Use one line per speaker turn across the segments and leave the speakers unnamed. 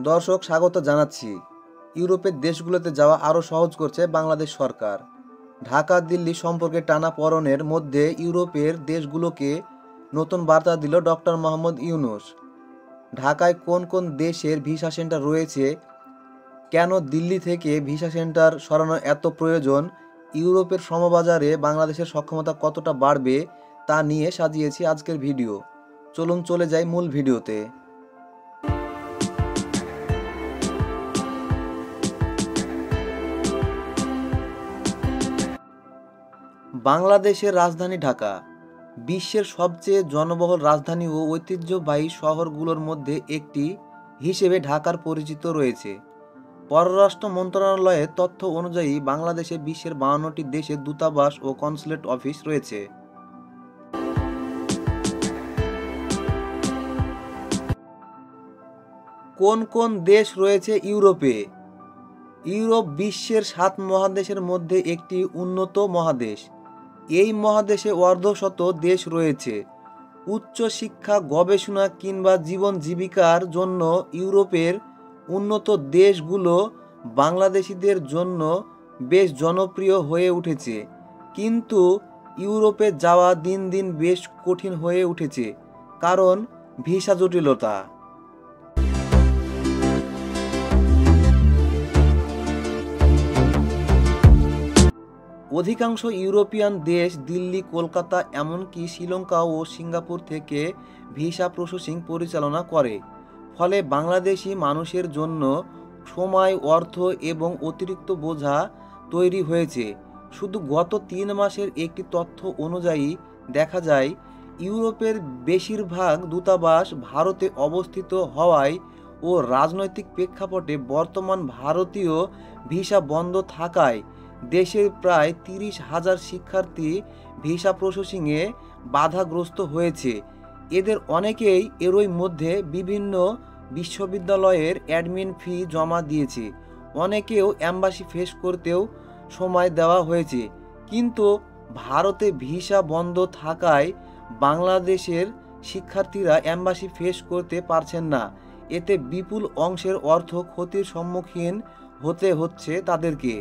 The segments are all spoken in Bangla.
দর্শক স্বাগত জানাচ্ছি। ইউরোপের দেশগুলোতে যাওয়া আরও সহজ করছে বাংলাদেশ সরকার। ঢাকা দিল্লি সম্পর্কে টানাপোড়েনের মধ্যে ইউরোপের দেশগুলোকে নতুন বার্তা দিল ডক্টর মোহাম্মদ ইউনূস। ঢাকায় কোন কোন দেশের ভিসা সেন্টার রয়েছে, কেন দিল্লি থেকে ভিসা সেন্টার সরানো এত প্রয়োজন, ইউরোপের সমবাজারে বাংলাদেশের সক্ষমতা কতটা বাড়বে তা নিয়ে সাজিয়েছি আজকের ভিডিও। চলুন চলে যাই মূল ভিডিওতে। বাংলাদেশের রাজধানী ঢাকা বিশ্বের সবচেয়ে জনবহুল রাজধানী ও ঐতিহ্যবাহী শহরগুলোর মধ্যে একটি হিসেবে ঢাকার পরিচিত রয়েছে। পররাষ্ট্র মন্ত্রণালয়ের তথ্য অনুযায়ী বাংলাদেশে বিশ্বের 52টি দেশে দূতাবাস ও কনস্যুলেট অফিস রয়েছে। কোন কোন দেশ রয়েছে ইউরোপে? ইউরোপ বিশ্বের 7 মহাদেশের মধ্যে একটি উন্নত মহাদেশ। এই মহাদেশে অর্ধশত দেশ রয়েছে। উচ্চ শিক্ষা, গবেষণা কিংবা জীবন জীবিকার জন্য ইউরোপের উন্নত দেশগুলো বাংলাদেশিদের জন্য বেশ জনপ্রিয় হয়ে উঠেছে। কিন্তু ইউরোপে যাওয়া দিন দিন বেশ কঠিন হয়ে উঠেছে, কারণ ভিসা জটিলতা। অধিকাংশ ইউরোপিয়ান দেশ দিল্লি, কলকাতা, এমনকি শ্রীলঙ্কা ও সিঙ্গাপুর থেকে ভিসা প্রসেসিং পরিচালনা করে। ফলে বাংলাদেশি মানুষের জন্য সময়, অর্থ এবং অতিরিক্ত বোঝা তৈরি হয়েছে। শুধু গত 3 মাসের একটি তথ্য অনুযায়ী দেখা যায়, ইউরোপের বেশিরভাগ দূতাবাস ভারতে অবস্থিত হওয়ায় ও রাজনৈতিক প্রেক্ষাপটে বর্তমান ভারতীয় ভিসা বন্ধ থাকায় দেশের প্রায় 30,000 শিক্ষার্থী ভিসা প্রসেসিংয়ে বাধাগ্রস্ত হয়েছে। এদের অনেকেই এরই মধ্যে বিভিন্ন বিশ্ববিদ্যালয়ের অ্যাডমিন ফি জমা দিয়েছে। অনেকেও অ্যাম্বাসি ফেস করতেও সময় দেওয়া হয়েছে। কিন্তু ভারতে ভিসা বন্ধ থাকায় বাংলাদেশের শিক্ষার্থীরা অ্যাম্বাসি ফেস করতে পারছেন না। এতে বিপুল অংশের অর্থ ক্ষতির সম্মুখীন হতে হচ্ছে তাদেরকে।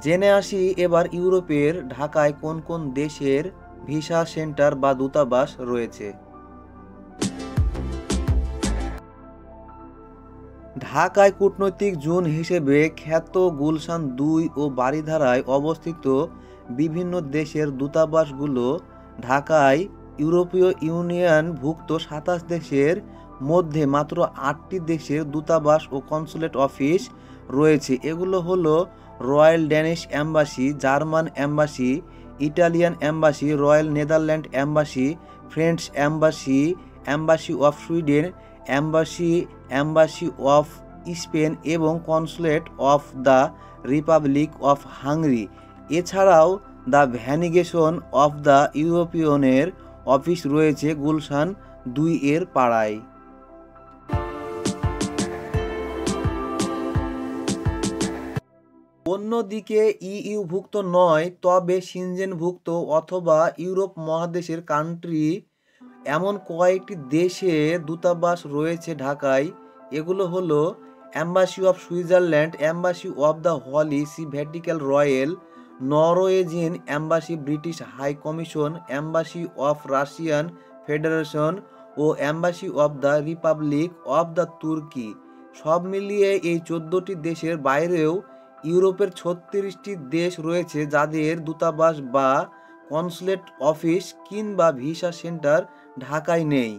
জেনে আসি এবার ইউরোপের ঢাকায় কোন কোন দেশের ভিসা সেন্টার বা দূতাবাস রয়েছে। ঢাকায় কূটনৈতিক জোন হিসেবে খ্যাত গুলশান 2 ও বারিধারায় অবস্থিত বিভিন্ন দেশের দূতাবাসগুলো ঢাকায় ইউরোপীয় ইউনিয়নভুক্ত 27 দেশের মধ্যে মাত্র 8টি দেশের দূতাবাস ও কনস্যুলেট অফিস রয়েছে। এগুলো হলো royal Danish embassy, German embassy, Italian embassy, royal Netherland embassy, French embassy, embassy of Sweden, embassy of Spain এবং consulate of the Republic of Hungary. এছাড়াও দ্য ভ্যানিগেশন অফ দ্য ইউরোপিয়নের অফিস রয়েছে গুলশান 2 এর পাড়ায়। অন্যদিকে ইইউভুক্ত নয় তবে সেনজেনভুক্ত অথবা ইউরোপ মহাদেশের কান্ট্রি এমন কয়েকটি দেশে দূতাবাস রয়েছে ঢাকায়। এগুলো হলো embassy of Switzerland, embassy of the Holy See Vatican royal, Norwegian embassy, British High Commission, embassy of Russian Federation ও embassy of the Republic of the Turkey. সব মিলিয়ে এই 14টি দেশের বাইরেও ইউরোপের 36টি দেশ রয়েছে যাদের দূতাবাস বা কনস্যুলেট অফিস কিংবা ভিসা সেন্টার ঢাকায় নেই।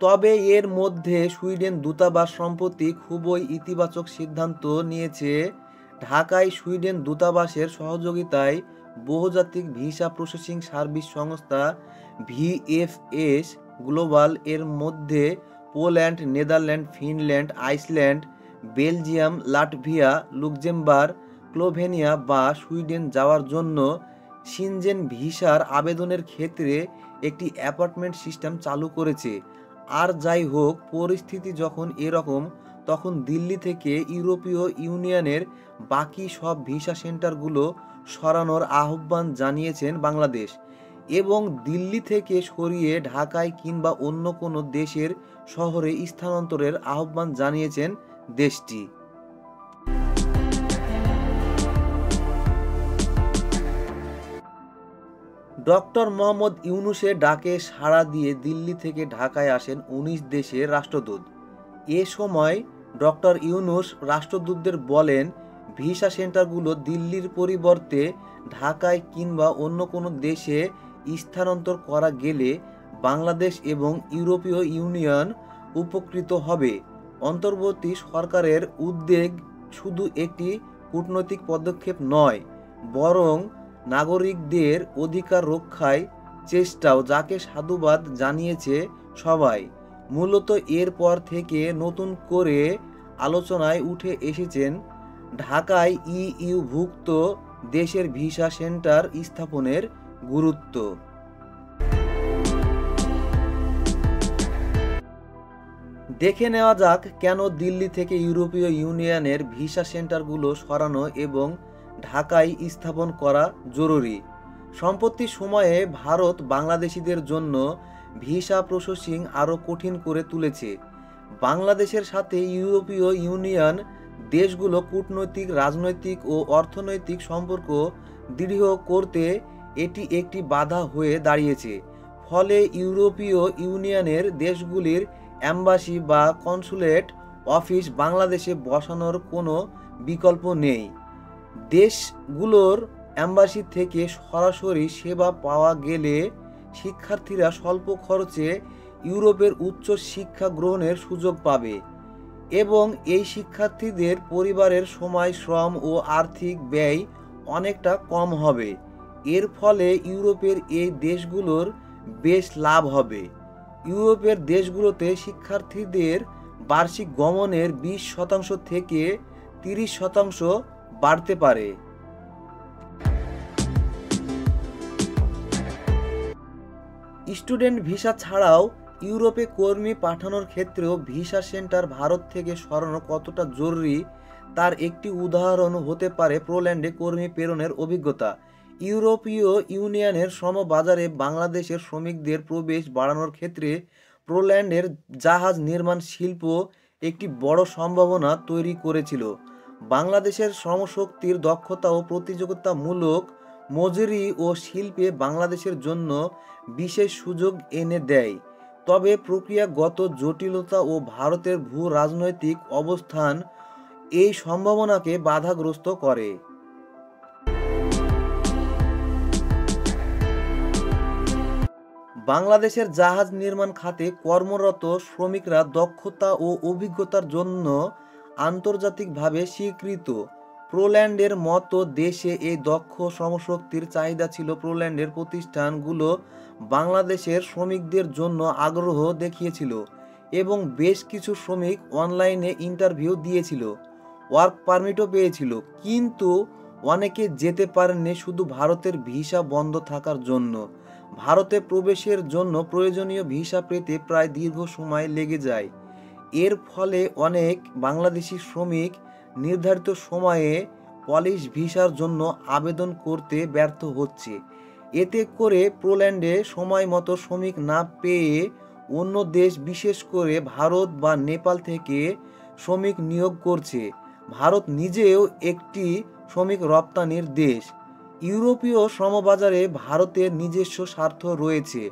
তবে এর মধ্যে সুইডেন দূতাবাস সম্প্রতি খুবই ইতিবাচক সিদ্ধান্ত নিয়েছে। ঢাকায় সুইডেন দূতাবাসের সহযোগিতায় বহুজাতিক ভিসা প্রসেসিং সার্ভিস সংস্থা ভিএফএস গ্লোবাল এর মধ্যে Poland, Netherland, Finland, Iceland, Belgium, Latvia, Luxembourg, Slovenia বা সুইডেন যাওয়ার জন্য সেনজেন ভিসার আবেদনের ক্ষেত্রে একটি অ্যাপয়েন্টমেন্ট সিস্টেম চালু করেছে। আর যাই হোক, পরিস্থিতি যখন এরকম, তখন দিল্লি থেকে ইউরোপীয় ইউনিয়নের বাকি সব ভিসা সেন্টারগুলো সরানোর আহ্বান জানিয়েছেন বাংলাদেশ এবং দিল্লি থেকে সরিয়ে ঢাকায় কিংবা অন্য কোনো দেশের শহরে স্থানান্তরের আহ্বান জানিয়েছেন দেশটি। ডক্টর মোহাম্মদ ইউনূসের ডাকে সাড়া দিয়ে দিল্লি থেকে ঢাকায় আসেন ১৯ দেশের রাষ্ট্রদূত। এ সময় ডক্টর ইউনূস রাষ্ট্রদূতদের বলেন, ভিসা সেন্টারগুলো দিল্লির পরিবর্তে ঢাকায় কিংবা অন্য কোনো দেশে স্থানান্তর করা গেলে বাংলাদেশ এবং ইউরোপীয় ইউনিয়ন উপকৃত হবে। অন্তর্বর্তী সরকারের উদ্যোগ শুধু একটি কূটনৈতিক পদক্ষেপ নয়, বরং নাগরিকদের অধিকার রক্ষায় চেষ্টাও, যাকে সাধুবাদ জানিয়েছে সবাই। মূলত এরপর থেকে নতুন করে আলোচনায় উঠে এসেছেন ঢাকায় ইইউভুক্ত দেশের ভিসা সেন্টার স্থাপনের গুরুত্ব। দেখে নেওয়া যাক কেন দিল্লি থেকে ইউরোপীয় ইউনিয়নের ভিসা সেন্টারগুলো সরানো এবং ঢাকায় স্থাপন করা জরুরি। সম্প্রতি সময়ে ভারত বাংলাদেশিদের জন্য ভিসা প্রসেসিং আরও কঠিন করে তুলেছে। বাংলাদেশের সাথে ইউরোপীয় ইউনিয়ন দেশগুলো কূটনৈতিক, রাজনৈতিক ও অর্থনৈতিক সম্পর্ক দৃঢ় করতে এটি একটি বাধা হয়ে দাঁড়িয়েছে। ফলে ইউরোপীয় ইউনিয়নের দেশগুলির অ্যাম্বাসি বা কনসুলেট অফিস বাংলাদেশে বসানোর কোনো বিকল্প নেই। দেশগুলোর অ্যাম্বাসি থেকে সরাসরি সেবা পাওয়া গেলে শিক্ষার্থীরা স্বল্প খরচে ইউরোপের উচ্চ শিক্ষা গ্রহণের সুযোগ পাবে এবং এই শিক্ষার্থীদের পরিবারের সময়, শ্রম ও আর্থিক ব্যয় অনেকটা কম হবে। এর ফলে ইউরোপের এই দেশগুলোর বেশ লাভ হবে। ইউরোপের দেশগুলোতে শিক্ষার্থীদের বার্ষিক গমনের 20% থেকে 30% বাড়তে পারে। স্টুডেন্ট ভিসা ছাড়াও ইউরোপে কর্মী পাঠানোর ক্ষেত্রেও ভিসা সেন্টার ভারত থেকে সরানো কতটা জরুরি তার একটি উদাহরণ হতে পারে পোল্যান্ডে কর্মী প্রেরণের অভিজ্ঞতা। ইউরোপীয় ইউনিয়নের শ্রম বাজারে বাংলাদেশের শ্রমিকদের প্রবেশ বাড়ানোর ক্ষেত্রে পোল্যান্ডের জাহাজ নির্মাণ শিল্প একটি বড় সম্ভাবনা তৈরি করেছিল। বাংলাদেশের শ্রমশক্তির দক্ষতা ও প্রতিযোগিতামূলক মজুরি ও শিল্পে বাংলাদেশের জন্য বিশেষ সুযোগ এনে দেয়। তবে প্রক্রিয়াগত জটিলতা ও ভারতের ভূ রাজনৈতিক অবস্থান এই সম্ভাবনাকে বাধাগ্রস্ত করে। বাংলাদেশের জাহাজ নির্মাণ খাতে কর্মরত শ্রমিকরা দক্ষতা ও অভিজ্ঞতার জন্য আন্তর্জাতিকভাবে স্বীকৃত। পোল্যান্ডের মতো দেশে এই দক্ষ শ্রমশক্তির চাহিদা ছিল। পোল্যান্ডের প্রতিষ্ঠানগুলো বাংলাদেশের শ্রমিকদের জন্য আগ্রহ দেখিয়েছিল এবং বেশ কিছু শ্রমিক অনলাইনে ইন্টারভিউ দিয়েছিল, ওয়ার্ক পারমিটও পেয়েছিল, কিন্তু অনেকে যেতে পারেননি শুধু ভারতের ভিসা বন্ধ থাকার জন্য। ভারতে প্রবেশের জন্য প্রয়োজনীয় ভিসা পেতে প্রায় দীর্ঘ সময় লেগে যায়। এর ফলে অনেক বাংলাদেশি শ্রমিক নির্ধারিত সময়ে পলিশ ভিসার জন্য আবেদন করতে ব্যর্থ হচ্ছে। এতে করে পোল্যান্ডে সময় মতো শ্রমিক না পেয়ে অন্য দেশ, বিশেষ করে ভারত বা নেপাল থেকে শ্রমিক নিয়োগ করছে। ভারত নিজেও একটি শ্রমিক রপ্তানির দেশ। ইউরোপীয় শ্রমবাজারে ভারতের নিজস্ব স্বার্থ রয়েছে।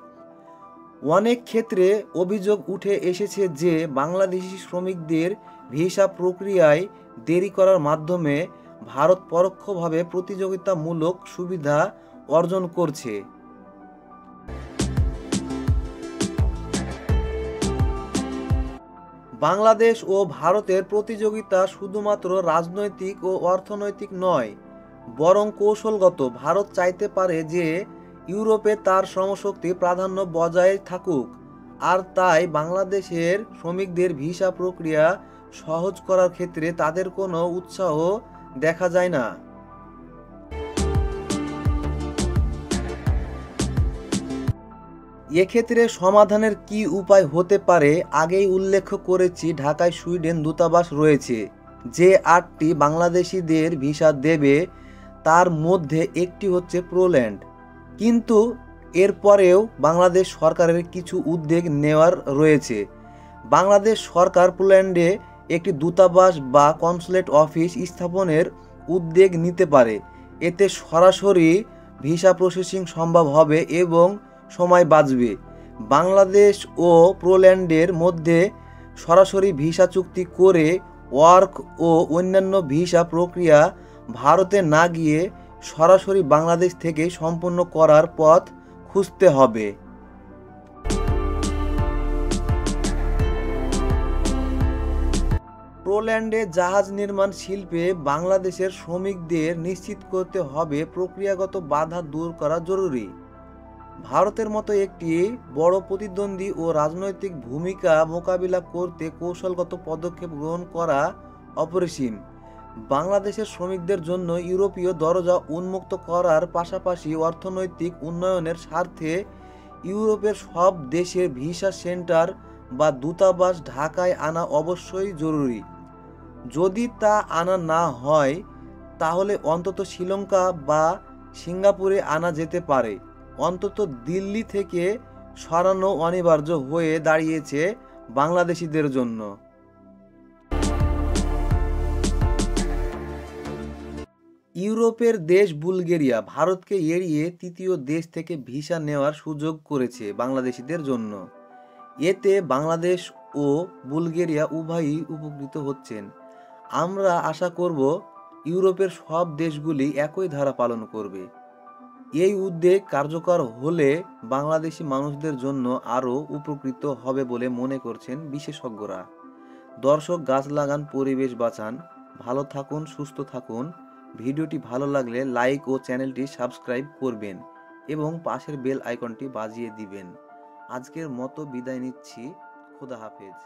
অনেক ক্ষেত্রে অভিযোগ উঠে এসেছে যে বাংলাদেশি শ্রমিকদের ভিসা প্রক্রিয়ায় দেরি করার মাধ্যমে ভারত পরোক্ষভাবে প্রতিযোগিতামূলক সুবিধা অর্জন করছে। বাংলাদেশ ও ভারতের প্রতিযোগিতা শুধুমাত্র রাজনৈতিক ও অর্থনৈতিক নয়, বরং কৌশলগত। ভারত চাইতে পারে যে ইউরোপে তার শ্রমশক্তি প্রাধান্য বজায় থাকুক, আর তাই বাংলাদেশের শ্রমিকদের ভিসা প্রক্রিয়া সহজ করার ক্ষেত্রে তাদের কোনো উৎসাহ দেখা যায় না। এক্ষেত্রে সমাধানের কি উপায় হতে পারে? আগেই উল্লেখ করেছি ঢাকায় সুইডেন দূতাবাস রয়েছে, যে 8টি বাংলাদেশিদের ভিসা দেবে, তার মধ্যে একটি হচ্ছে পোল্যান্ড। কিন্তু এরপরেও বাংলাদেশ সরকারের কিছু উদ্যোগ নেওয়ার রয়েছে। বাংলাদেশ সরকার পোল্যান্ডে একটি দূতাবাস বা কনসুলেট অফিস স্থাপনের উদ্যোগ নিতে পারে। এতে সরাসরি ভিসা প্রসেসিং সম্ভব হবে এবং সময় বাঁচবে। বাংলাদেশ ও পোল্যান্ডের মধ্যে সরাসরি ভিসা চুক্তি করে ওয়ার্ক ও অন্যান্য ভিসা প্রক্রিয়া ভারতে না গিয়ে সরাসরি বাংলাদেশ থেকে সম্পন্ন করার পথ খুঁজতে হবে। পোল্যান্ডে জাহাজ নির্মাণ শিল্পে বাংলাদেশের শ্রমিকদের নিশ্চিত করতে হবে প্রক্রিয়াগত বাধা দূর করা জরুরি। ভারতের মতো একটি বড় প্রতিদ্বন্দ্বী ও রাজনৈতিক ভূমিকা মোকাবিলা করতে কৌশলগত পদক্ষেপ গ্রহণ করা অপরিসীম। বাংলাদেশের শ্রমিকদের জন্য ইউরোপীয় দরজা উন্মুক্ত করার পাশাপাশি অর্থনৈতিক উন্নয়নের স্বার্থে ইউরোপের সব দেশের ভিসা সেন্টার বা দূতাবাস ঢাকায় আনা অবশ্যই জরুরি। যদি তা আনা না হয় তাহলে অন্তত শ্রীলঙ্কা বা সিঙ্গাপুরে আনা যেতে পারে। অন্তত দিল্লি থেকে সরানো অনিবার্য হয়ে দাঁড়িয়েছে বাংলাদেশিদের জন্য। ইউরোপের দেশ বুলগেরিয়া ভারতকে এড়িয়ে তৃতীয় দেশ থেকে ভিসা নেওয়ার সুযোগ করেছে বাংলাদেশিদের জন্য। এতে বাংলাদেশ ও বুলগেরিয়া উভয়ই উপকৃত হচ্ছেন। আমরা আশা করব ইউরোপের সব দেশগুলি একই ধারা পালন করবে। এই উদ্যোগ কার্যকর হলে বাংলাদেশি মানুষদের জন্য আরও উপকৃত হবে বলে মনে করছেন বিশেষজ্ঞরা। দর্শক, গাছ লাগান, পরিবেশ বাঁচান। ভালো থাকুন, সুস্থ থাকুন। ভিডিওটি ভালো লাগলে লাইক ও চ্যানেলটি সাবস্ক্রাইব করবেন এবং পাশের বেল আইকনটি বাজিয়ে দিবেন। আজকের মতো বিদায় নিচ্ছি। খোদা হাফেজ।